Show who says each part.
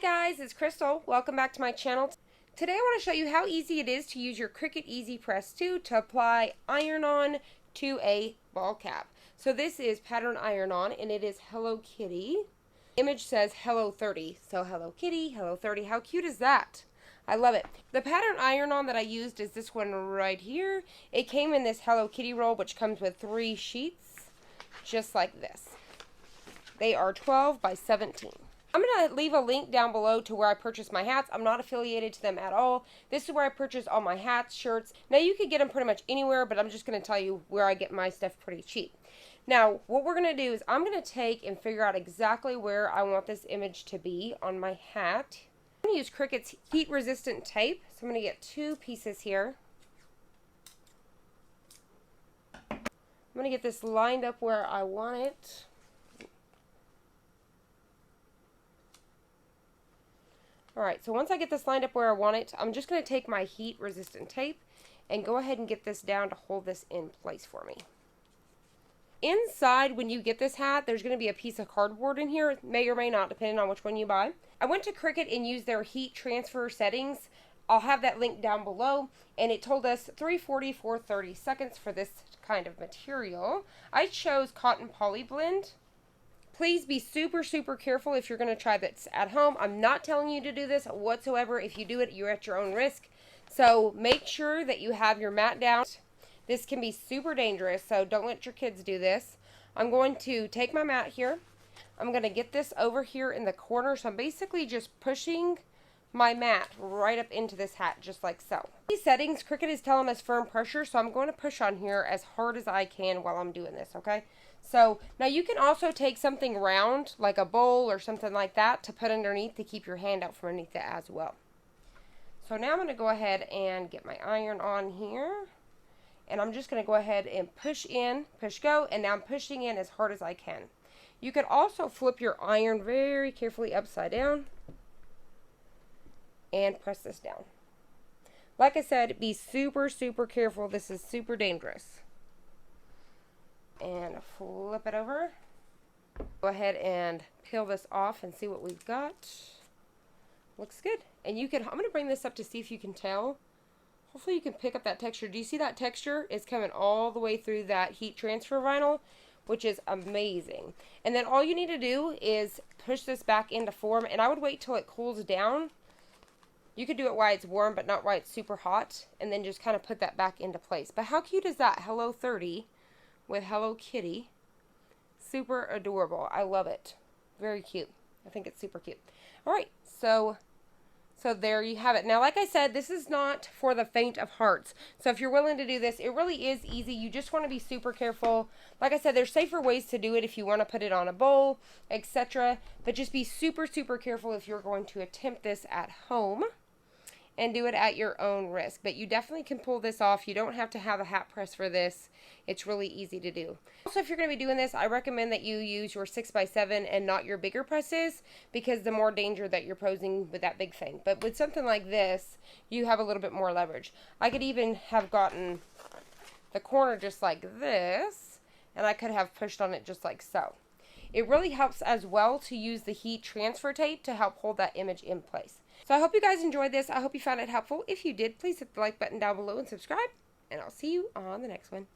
Speaker 1: guys, it's Crystal. Welcome back to my channel. Today I want to show you how easy it is to use your Cricut EasyPress 2 to apply iron-on to a ball cap. So this is pattern iron-on and it is Hello Kitty. Image says Hello 30. So Hello Kitty, Hello 30. How cute is that? I love it. The pattern iron-on that I used is this one right here. It came in this Hello Kitty roll, which comes with 3 sheets, just like this. They are 12 by 17. I'm going to leave a link down below to where I purchased my hats. I'm not affiliated to them at all. This is where I purchased all my hats, shirts. Now, you could get them pretty much anywhere, but I'm just going to tell you where I get my stuff pretty cheap. Now, what we're going to do is I'm going to take and figure out exactly where I want this image to be on my hat. I'm going to use Cricut's heat-resistant tape. So I'm going to get 2 pieces here. I'm going to get this lined up where I want it. Alright, so once I get this lined up where I want it, I'm just going to take my heat-resistant tape and go ahead and get this down to hold this in place for me. Inside, when you get this hat, there's going to be a piece of cardboard in here. It may or may not, depending on which one you buy. I went to Cricut and used their heat transfer settings. I'll have that link down below. And it told us 340 for 30 seconds for this kind of material. I chose cotton poly blend. Please be super careful if you're going to try this at home. I'm not telling you to do this whatsoever. If you do it, you're at your own risk. So make sure that you have your mat down. This can be super dangerous, so don't let your kids do this. I'm going to take my mat here. I'm going to get this over here in the corner. So I'm basically just pushing my mat right up into this hat, just like so. These settings, Cricut is telling us firm pressure, so I'm going to push on here as hard as I can while I'm doing this, okay? So now you can also take something round, like a bowl or something like that, to put underneath to keep your hand out from underneath it as well. So now I'm going to go ahead and get my iron on here. And I'm just going to go ahead and push in, push go, and now I'm pushing in as hard as I can. You can also flip your iron very carefully upside down and press this down. Like I said, be super careful. This is super dangerous. And flip it over. Go ahead and peel this off and see what we've got. Looks good. And you can, I'm going to bring this up to see if you can tell. Hopefully you can pick up that texture. Do you see that texture? It's coming all the way through that heat transfer vinyl, which is amazing. And then all you need to do is push this back into form. And I would wait till it cools down. You could do it while it's warm, but not while it's super hot. And then just kind of put that back into place. But how cute is that? Hello 30 with Hello Kitty. Super adorable. I love it. Very cute. I think it's super cute. Alright, so there you have it. Now, like I said, this is not for the faint of hearts. So if you're willing to do this, it really is easy. You just want to be super careful. Like I said, there's safer ways to do it if you want to put it on a bowl, etc. But just be super careful if you're going to attempt this at home. And do it at your own risk. But you definitely can pull this off. You don't have to have a hat press for this. It's really easy to do. Also, if you're going to be doing this, I recommend that you use your 6x7 and not your bigger presses, because the more danger that you're posing with that big thing. But with something like this, you have a little bit more leverage. I could even have gotten the corner just like this, and I could have pushed on it just like so. It really helps as well to use the heat transfer tape to help hold that image in place. So I hope you guys enjoyed this. I hope you found it helpful. If you did, please hit the like button down below and subscribe. And I'll see you on the next one.